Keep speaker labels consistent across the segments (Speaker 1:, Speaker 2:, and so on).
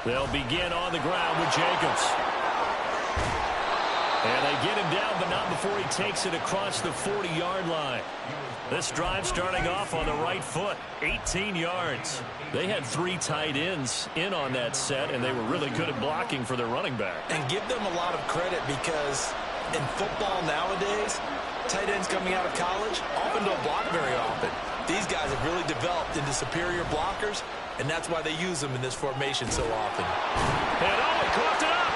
Speaker 1: They'll begin on the ground with Jacobs. And they get him down, but not before he takes it across the 40-yard line. This drive starting off on the right foot, 18 yards. They had 3 tight ends in on that set, and they were really good at blocking for their running back.
Speaker 2: And give them a lot of credit because in football nowadays, tight ends coming out of college often don't block very often. These guys have really developed into superior blockers, and that's why they use them in this formation so often.
Speaker 1: And he caught it up.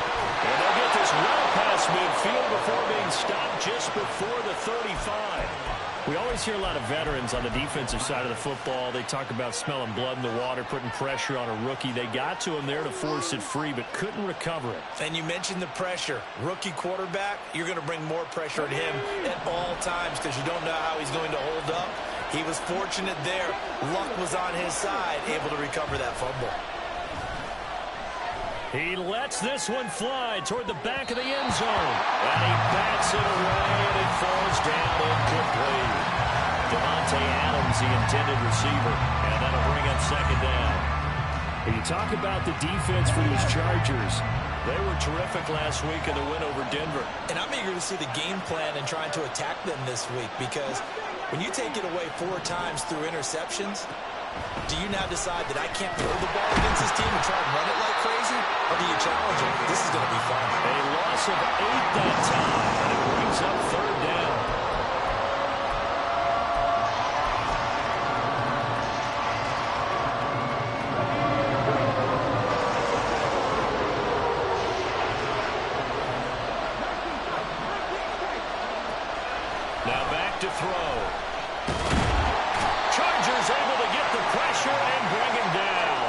Speaker 1: And they'll get this well past midfield before being stopped just before the 35. We always hear a lot of veterans on the defensive side of the football. They talk about smelling blood in the water, putting pressure on a rookie. They got to him there to force it free, but couldn't recover it.
Speaker 2: And you mentioned the pressure. Rookie quarterback, you're going to bring more pressure at him at all times because you don't know how he's going to hold up. He was fortunate there. Luck was on his side, able to recover that fumble.
Speaker 1: He lets this one fly toward the back of the end zone. And he bats it away, and it falls down incomplete. Devontae Adams, the intended receiver. And that'll bring up second down. And you talk about the defense for these Chargers. They were terrific last week in the win over Denver.
Speaker 2: And I'm eager to see the game plan and trying to attack them this week because when you take it away 4 times through interceptions, do you now decide that I can't throw the ball against this team and try and run it like crazy? Or do you challenge it? This is going to be fun.
Speaker 1: A loss of 8 that time, and it brings up third down. Now back to throw. Chargers able to get the pressure and bring him down.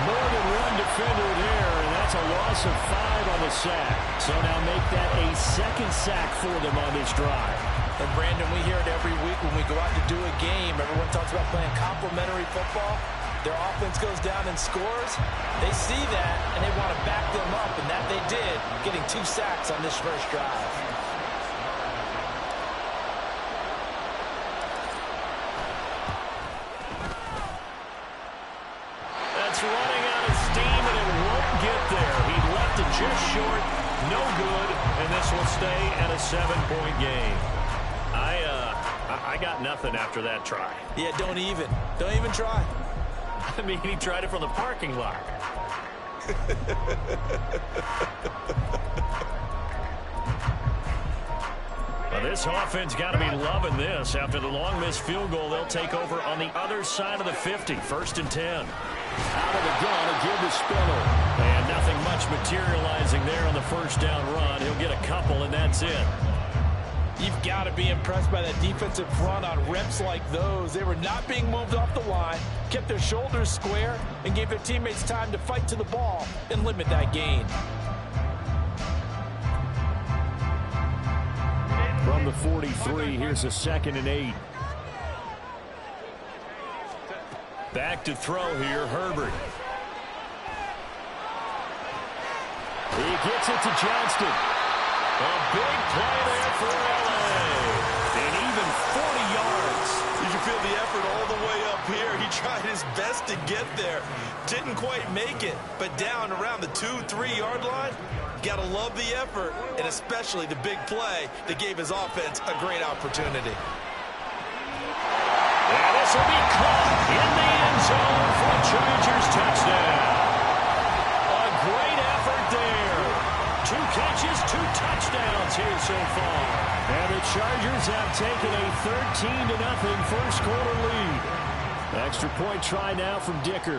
Speaker 1: More than one defender there, and that's a loss of 5 on the sack. So now make that a second sack for them on this drive.
Speaker 2: And Brandon, we hear it every week when we go out to do a game. Everyone talks about playing complementary football. Their offense goes down and scores. They see that, and they want to back them up, and that they did, getting 2 sacks on this first drive.
Speaker 1: Running out of steam, and it won't get there. He left it just short, no good, and this will stay at a 7-point game. I got nothing after that try.
Speaker 2: Yeah, don't even try.
Speaker 1: I mean, he tried it from the parking lot. Well, this offense got to be loving this. After the long missed field goal, they'll take over on the other side of the 50, 1st and 10. Out of the gun, a give to Spiller. And nothing much materializing there on the first down run. He'll get a couple, and that's it.
Speaker 2: You've got to be impressed by that defensive front on reps like those. They were not being moved off the line, kept their shoulders square, and gave their teammates time to fight to the ball and limit that gain.
Speaker 1: From the 43, here's a 2nd and 8. Back to throw here, Herbert. He gets it to Johnston. A big play there for L.A. And even 40 yards.
Speaker 2: You can feel the effort all the way up here. He tried his best to get there. Didn't quite make it, but down around the 2-3-yard line, gotta love the effort, and especially the big play that gave his offense a great opportunity.
Speaker 1: And this will be caught in the end zone for a Chargers touchdown. A great effort there. 2 catches, 2 touchdowns here so far. And the Chargers have taken a 13-0 first quarter lead. Extra point try now from Dicker.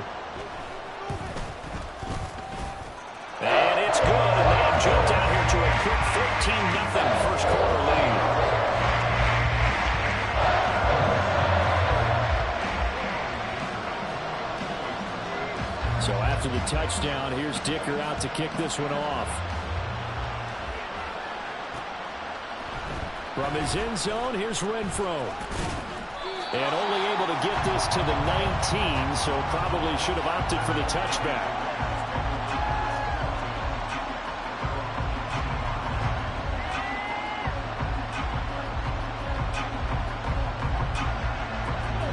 Speaker 1: And it's good, and they have jumped out here to a quick 14-0 first quarter lead. So after the touchdown, here's Dicker out to kick this one off. From his end zone, here's Renfro. And only able to get this to the 19, so probably should have opted for the touchback.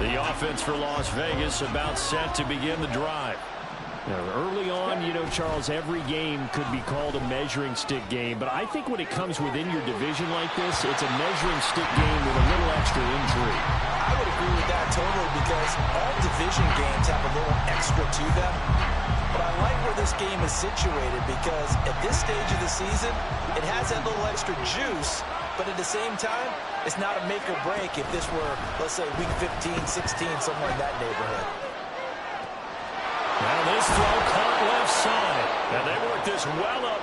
Speaker 1: The offense for Las Vegas about set to begin the drive. Early on, Charles, every game could be called a measuring stick game. But I think when it comes within your division like this, it's a measuring stick game with a little extra intrigue.
Speaker 2: I would agree with that totally because all division games have a little extra to them. But I like where this game is situated because at this stage of the season, it has that little extra juice. But at the same time, it's not a make or break if this were, let's say, week 15, 16, somewhere in that neighborhood.
Speaker 1: Now this throw caught left side. And they work this well up.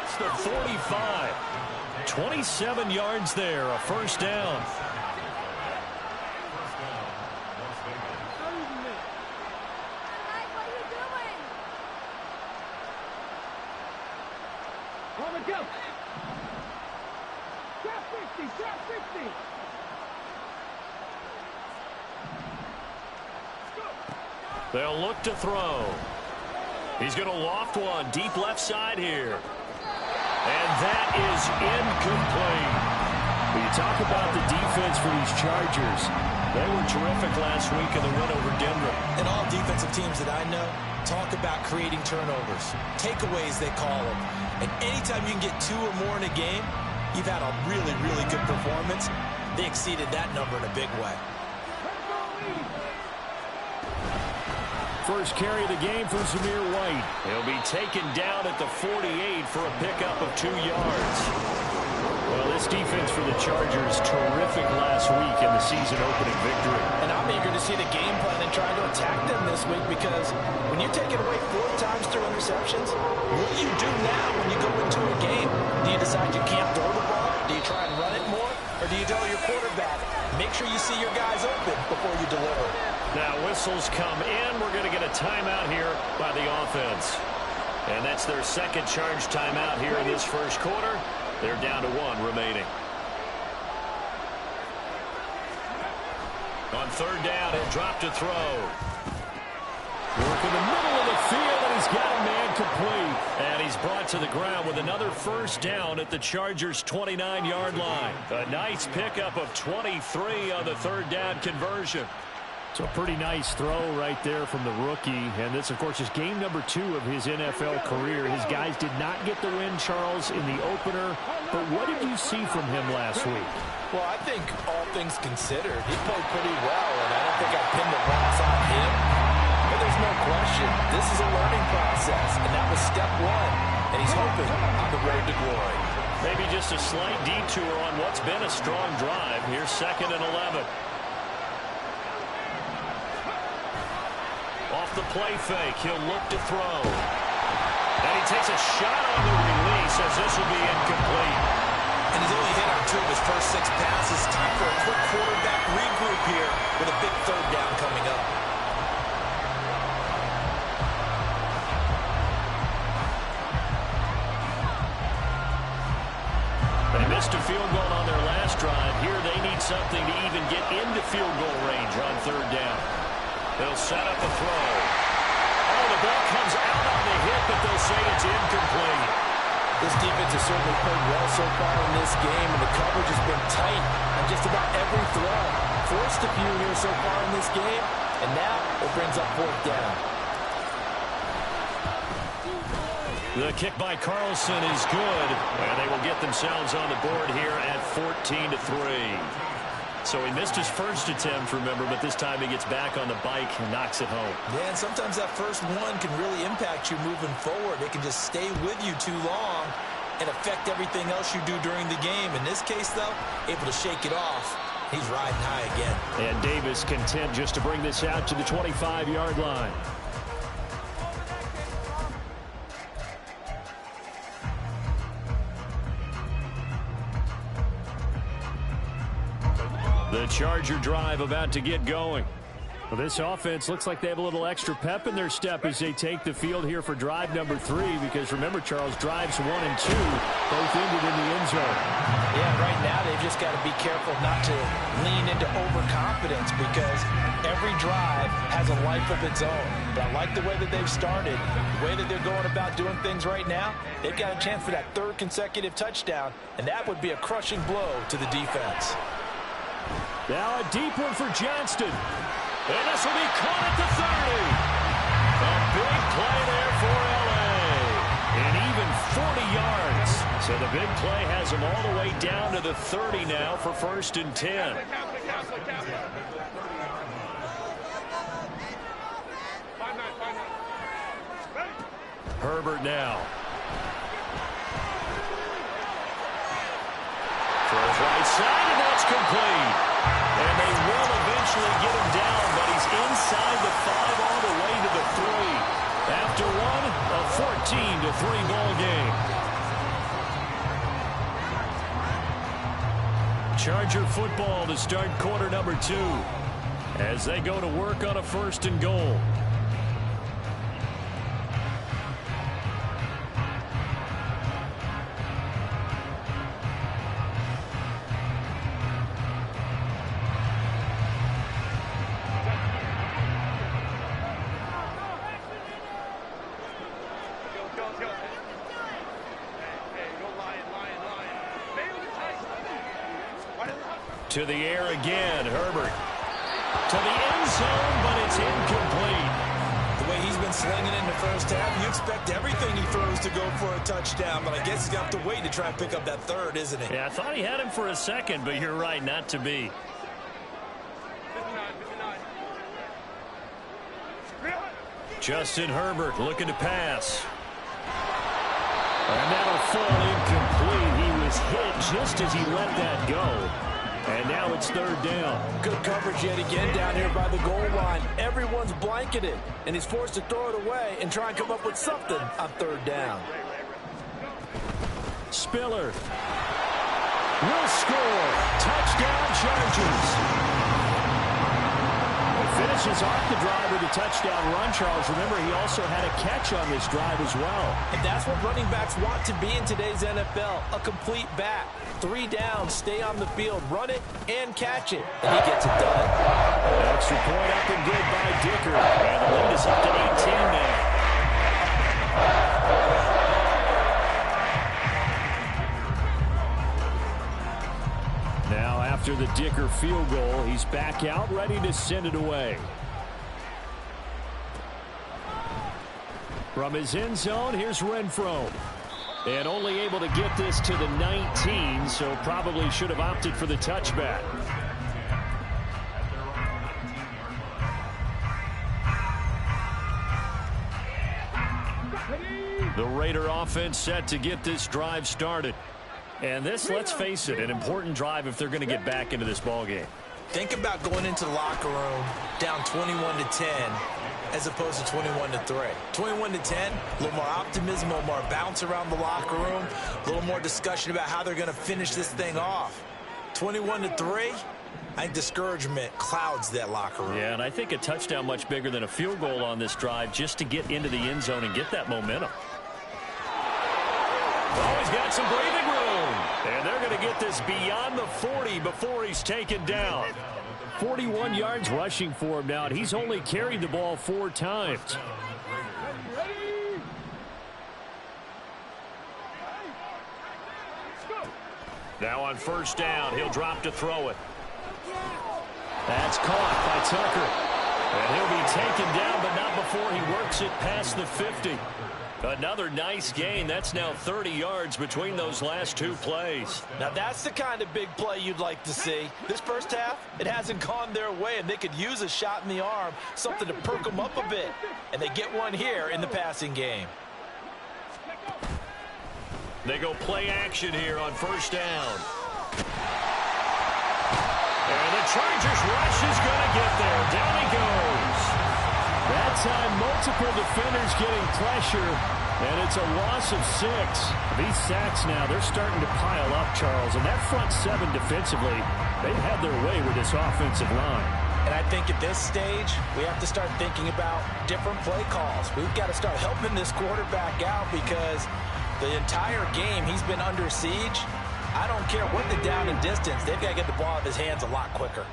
Speaker 1: It's the 45. 27 yards there, a first down. They'll look to throw. He's going to loft one deep left side here. And that is incomplete. When you talk about the defense for these Chargers, they were terrific last week in the win over Denver.
Speaker 2: And all defensive teams that I know talk about creating turnovers. Takeaways, they call them. And anytime you can get 2 or more in a game, you've had a really, really good performance. They exceeded that number in a big way.
Speaker 1: First carry of the game for Zamir White. He'll be taken down at the 48 for a pickup of 2 yards. Well, this defense for the Chargers, terrific last week in the season-opening victory.
Speaker 2: And I'm eager to see the game plan and try to attack them this week because when you take it away 4 times through interceptions, what do you do now when you go into a game? Do you decide you can't throw the ball? Do you try and run it more? Or do you tell your quarterback, make sure you see your guys open before you deliver?
Speaker 1: Now whistles come in. We're going to get a timeout here by the offense. And that's their second charge timeout here in this first quarter. They're down to 1 remaining. On third down, he'll drop to throw. Work in the middle of the field, and he's got a man complete. And he's brought to the ground with another first down at the Chargers' 29-yard line. A nice pickup of 23 on the third down conversion. So a pretty nice throw right there from the rookie. And this, of course, is game number 2 of his NFL career. His guys did not get the win, Charles, in the opener. But what did you see from him last week?
Speaker 2: Well, I think all things considered, he played pretty well. And I don't think I pinned the loss on him. But there's no question, this is a learning process. And that was step 1. And he's hoping on the road to glory.
Speaker 1: Maybe just a slight detour on what's been a strong drive. Here's 2nd and 11. Off the play fake, he'll look to throw. And he takes a shot on the release as this will be incomplete.
Speaker 2: And he's only hit on 2 of his first 6 passes. Time for a quick quarterback regroup here with a big third down coming up.
Speaker 1: They missed a field goal on their last drive. Here they need something to even get into field goal range on third down. They'll set up a throw. Oh, the ball comes out on the hit, but they'll say it's incomplete.
Speaker 2: This defense has certainly played well so far in this game, and the coverage has been tight on just about every throw. Forced a few here so far in this game, and now it brings up 4th down.
Speaker 1: The kick by Carlson is good, and they will get themselves on the board here at 14-3. So he missed his first attempt, remember, but this time he gets back on the bike and knocks it home.
Speaker 2: Yeah, and sometimes that first one can really impact you moving forward. It can just stay with you too long and affect everything else you do during the game. In this case, though, able to shake it off. He's riding high again.
Speaker 1: And Davis content just to bring this out to the 25-yard line. The Charger drive about to get going. Well, this offense looks like they have a little extra pep in their step as they take the field here for drive number 3, because remember, Charles, drives 1 and 2 both ended in the end zone.
Speaker 3: Yeah, right now they've just got to be careful not to lean into overconfidence, because every drive has a life of its own. But I like the way that they've started, the way that they're going about doing things right now. They've got a chance for that 3rd consecutive touchdown, and that would be a crushing blow to the defense.
Speaker 1: Now a deep one for Johnston. And this will be caught at the 30. A big play there for L.A. And even 40 yards. So the big play has them all the way down to the 30 now for 1st and 10. Herbert now. Throws right side, and that's complete. And they will eventually get him down, but he's inside the 5 all the way to the 3. After one, a 14-3 ball game. Charger football to start quarter number 2 as they go to work on a 1st and goal. To the air again, Herbert. To the end zone, but it's incomplete.
Speaker 2: The way he's been slinging in the first half, you expect everything he throws to go for a touchdown, but I guess he's got to wait to try and pick up that 3rd, isn't he?
Speaker 1: Yeah, I thought he had him for a second, but you're right, not to be. Justin Herbert looking to pass. And that'll fall incomplete. He was hit just as he let that go. And now it's 3rd down.
Speaker 3: Good coverage yet again down here by the goal line. Everyone's blanketed, and he's forced to throw it away and try and come up with something on 3rd down.
Speaker 1: Spiller will score. Touchdown, Chargers. Finishes off the drive with a touchdown run, Charles. Remember, he also had a catch on this drive as well.
Speaker 3: And that's what running backs want to be in today's NFL, a complete back. 3 down, stay on the field, run it, and catch it. And he gets it done.
Speaker 1: Extra point up and good by Dicker. And the lead is up to 18 now. Now, after the Dicker field goal, he's back out, ready to send it away. From his end zone, here's Renfro. And only able to get this to the 19, so probably should have opted for the touchback. The Raider offense set to get this drive started. And this, let's face it, an important drive if they're going to get back into this ballgame.
Speaker 2: Think about going into the locker room down 21-10 as opposed to 21-3. 21-10, a little more optimism, a little more bounce around the locker room, a little more discussion about how they're going to finish this thing off. 21-3, I think discouragement clouds that locker room.
Speaker 1: Yeah, and I think a touchdown much bigger than a field goal on this drive just to get into the end zone and get that momentum. Oh, he's got some breathing room. And they're going to get this beyond the 40 before he's taken down. 41 yards rushing for him now, and he's only carried the ball 4 times. Now on 1st down, he'll drop to throw it. That's caught by Tucker. And he'll be taken down, but not before he works it past the 50. Another nice gain. That's now 30 yards between those last 2 plays.
Speaker 3: Now that's the kind of big play you'd like to see. This first half, it hasn't gone their way, and they could use a shot in the arm, something to perk them up a bit. And they get one here in the passing game.
Speaker 1: They go play action here on 1st down. And the Chargers rush is going to get there. Down he goes. That time, multiple defenders getting pressure, and it's a loss of 6. These sacks now, they're starting to pile up, Charles. And that front 7 defensively, they've had their way with this offensive line.
Speaker 3: And I think at this stage, we have to start thinking about different play calls. We've got to start helping this quarterback out because the entire game he's been under siege. I don't care what the down and distance. They've got to get the ball out of his hands a lot quicker.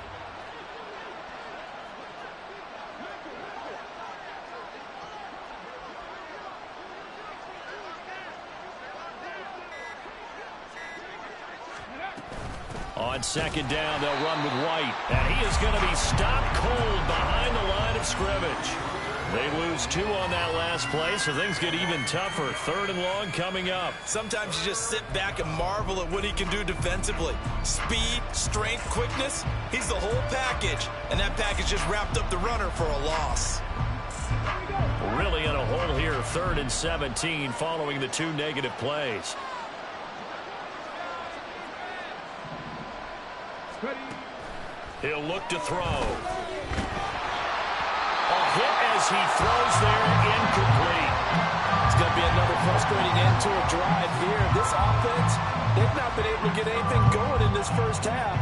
Speaker 1: On second down, they'll run with White. And he is going to be stopped cold behind the line of scrimmage. They lose 2 on that last play, so things get even tougher. 3rd and long coming up.
Speaker 2: Sometimes you just sit back and marvel at what he can do defensively. Speed, strength, quickness, he's the whole package. And that package just wrapped up the runner for a loss.
Speaker 1: Really in a hole here, 3rd and 17 following the 2 negative plays. He'll look to throw. A hit as he throws there, incomplete.
Speaker 3: It's going to be another frustrating end to a drive here. This offense, they've not been able to get anything going in this first half.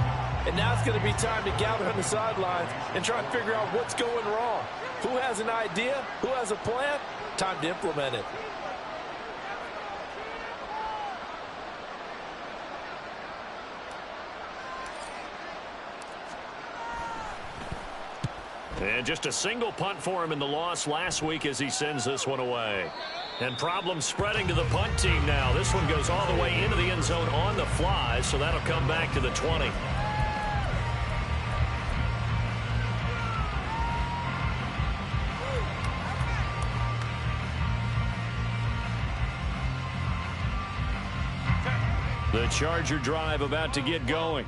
Speaker 3: And now it's going to be time to gather on the sidelines and try and figure out what's going wrong. Who has an idea? Who has a plan? Time to implement it.
Speaker 1: And just a single punt for him in the loss last week as he sends this one away. And problems spreading to the punt team now. This one goes all the way into the end zone on the fly, so that'll come back to the 20. The Charger drive about to get going.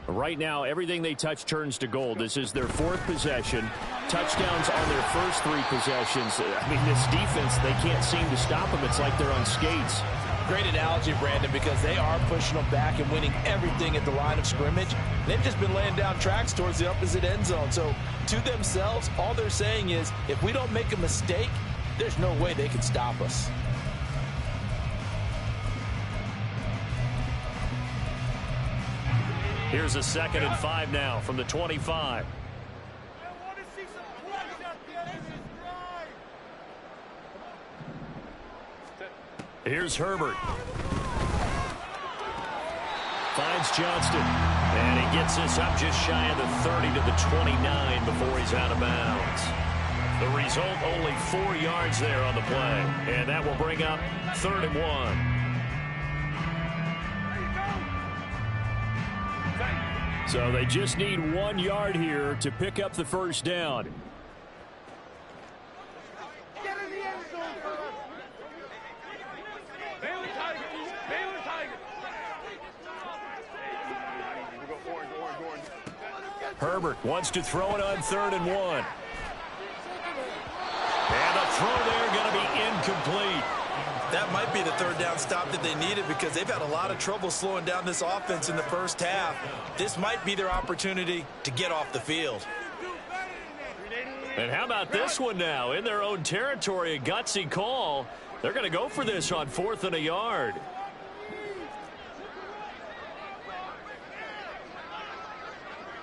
Speaker 1: Right now, everything they touch turns to gold. This is their 4th possession. Touchdowns on their first 3 possessions. I mean, this defense, they can't seem to stop them. It's like they're on skates.
Speaker 3: Great analogy, Brandon, because they are pushing them back and winning everything at the line of scrimmage. They've just been laying down tracks towards the opposite end zone. So, to themselves, all they're saying is, if we don't make a mistake, there's no way they can stop us.
Speaker 1: Here's a 2nd and 5 now from the 25. Here's Herbert. Finds Johnston. And he gets this up just shy of the 30 to the 29 before he's out of bounds. The result, only 4 yards there on the play. And that will bring up 3rd and 1. So they just need 1 yard here to pick up the first down. Herbert wants to throw it on 3rd and 1. And the throw there going to be incomplete.
Speaker 2: That might be the 3rd down stop that they needed because they've had a lot of trouble slowing down this offense in the first half. This might be their opportunity to get off the field.
Speaker 1: And how about this one now? In their own territory, a gutsy call. They're going to go for this on 4th and a yard.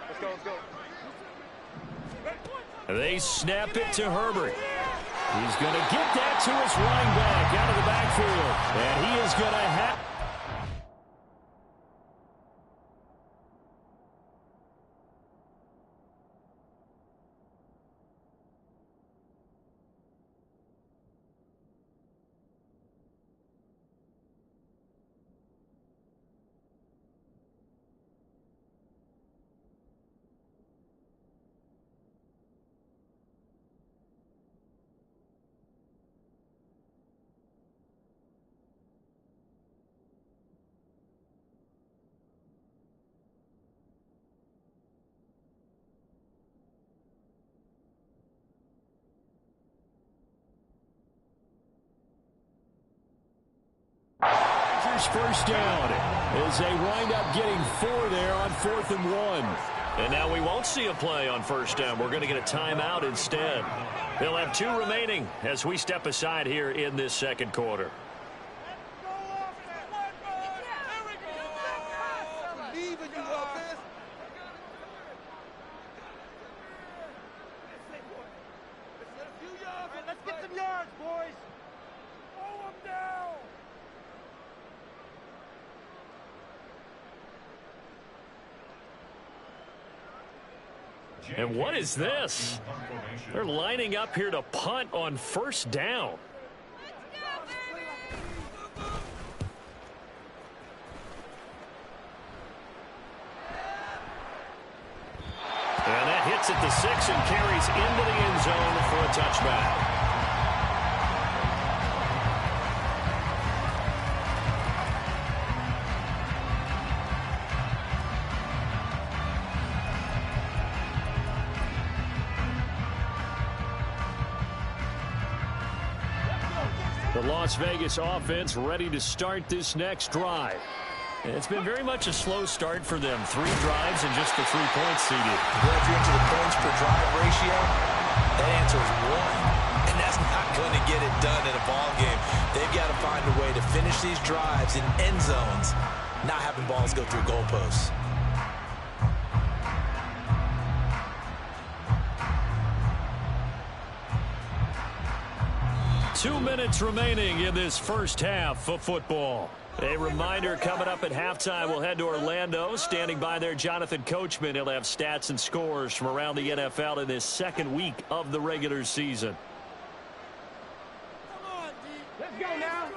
Speaker 4: Let's go, let's go.
Speaker 1: They snap it to Herbert. He's going to get that to his running back out of the backfield. And he is going to have... First down as they wind up getting 4 there on 4th and 1. And now we won't see a play on first down. We're going to get a timeout instead. They'll have 2 remaining as we step aside here in this second quarter. And what is this? They're lining up here to punt on first down. And that hits at the 6 and carries into the end zone for a touchback. The Las Vegas offense ready to start this next drive. It's been very much a slow start for them. 3 drives and just the 3 points seeded.
Speaker 3: Well, if you're into the points per drive ratio, that answer is 1. And that's not going to get it done in a ball game. They've got to find a way to finish these drives in end zones, not having balls go through goalposts.
Speaker 1: 2 minutes remaining in this first half of football. A reminder, coming up at halftime, we'll head to Orlando. Standing by there, Jonathan Coachman. He'll have stats and scores from around the NFL in this second week of the regular season.
Speaker 4: Let's go now.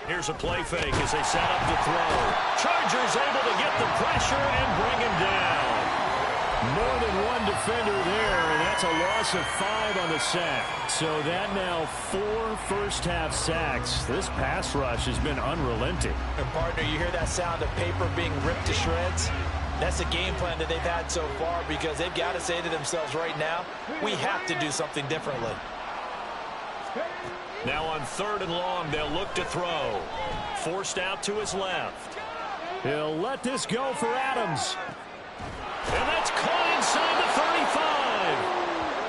Speaker 1: Here's a play fake as they set up to throw. Chargers able to get the pressure and bring him down. More than one defender there, and that's a loss of 5 on the sack. So that now 4 first-half sacks. This pass rush has been unrelenting.
Speaker 3: And partner, you hear that sound of paper being ripped to shreds? That's the game plan that they've had so far, because they've got to say to themselves right now, we have to do something differently.
Speaker 1: Now on 3rd and long, they'll look to throw. Forced out to his left. He'll let this go for Adams. And that's caught inside the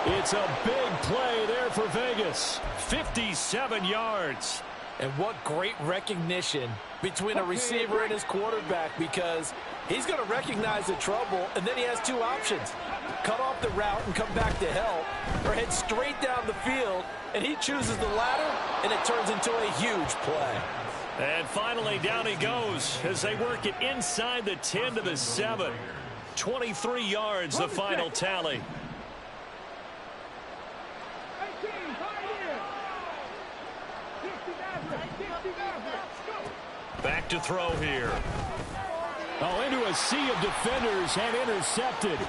Speaker 1: 35. It's a big play there for Vegas. 57 yards.
Speaker 3: And what great recognition between a receiver and his quarterback, because he's going to recognize the trouble, and then he has 2 options. Cut off the route and come back to help, or head straight down the field, and he chooses the latter, and it turns into a huge play.
Speaker 1: And finally, down he goes as they work it inside the 10 to the 7. 23 yards, the final tally. Back to throw here. Oh, into a sea of defenders and intercepted.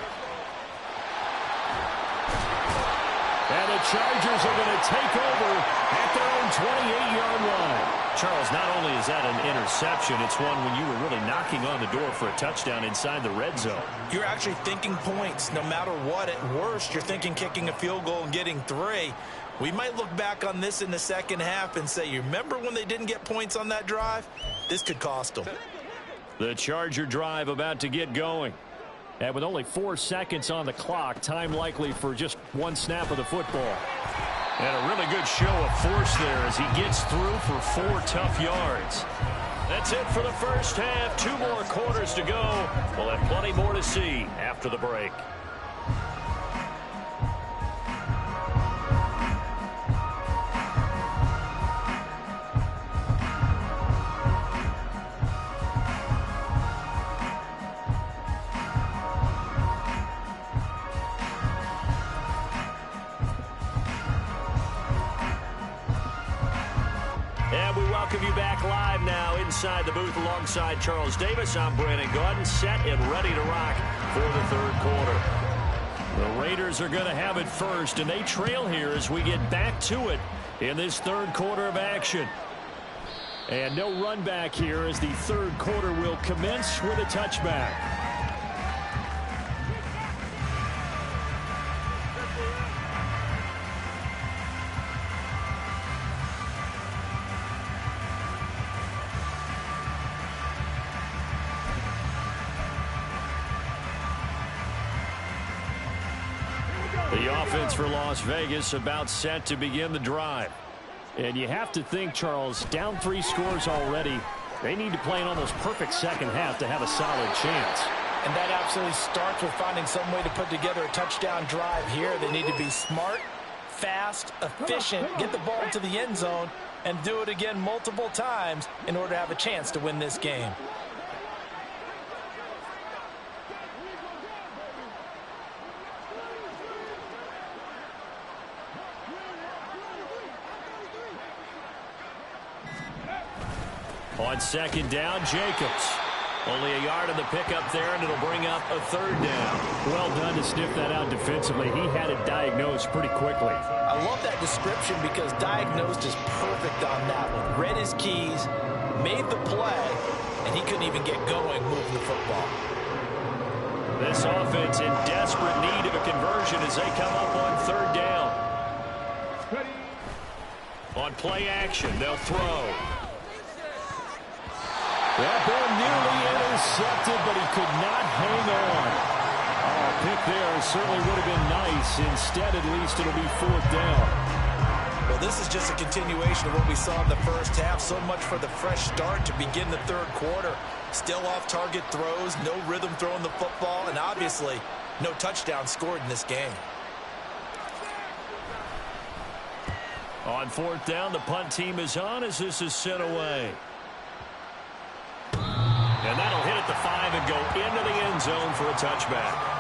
Speaker 1: And the Chargers are going to take over at their own 28-yard line. Charles, not only is that an interception, it's one when you were really knocking on the door for a touchdown inside the red zone.
Speaker 3: You're actually thinking points no matter what. At worst, you're thinking kicking a field goal and getting 3. We might look back on this in the second half and say, you remember when they didn't get points on that drive? This could cost them.
Speaker 1: The Charger drive about to get going. And with only 4 seconds on the clock, time likely for just 1 snap of the football. And a really good show of force there as he gets through for 4 tough yards. That's it for the first half. 2 more quarters to go. We'll have plenty more to see after the break. Welcome you back live now inside the booth alongside Charles Davis. I'm Brandon Gaudin, set and ready to rock for the 3rd quarter. The Raiders are going to have it first, and they trail here as we get back to it in this 3rd quarter of action. And no run back here as the 3rd quarter will commence with a touchback. The offense for Las Vegas about set to begin the drive. And you have to think, Charles, down 3 scores already. They need to play an almost perfect second half to have a solid chance.
Speaker 3: And that absolutely starts with finding some way to put together a touchdown drive here. They need to be smart, fast, efficient, get the ball into the end zone, and do it again multiple times in order to have a chance to win this game.
Speaker 1: On second down, Jacobs. Only a yard on the pickup there, and it'll bring up a third down.
Speaker 5: Well done to sniff that out defensively. He had it diagnosed pretty quickly.
Speaker 3: I love that description because diagnosed is perfect on that one. Read his keys, made the play, and he couldn't even get going moving the football.
Speaker 1: This offense in desperate need of a conversion as they come up on third down. On play action, they'll throw.
Speaker 5: That ball nearly intercepted, but he could not hang on. Oh, pick there certainly would have been nice. Instead, at least, it'll be fourth down.
Speaker 3: Well, this is just a continuation of what we saw in the first half. So much for the fresh start to begin the third quarter. Still off-target throws, no rhythm throwing the football, and obviously no touchdown scored in this game.
Speaker 1: On fourth down, the punt team is on as this is sent away. And that'll hit at the 5 and go into the end zone for a touchback.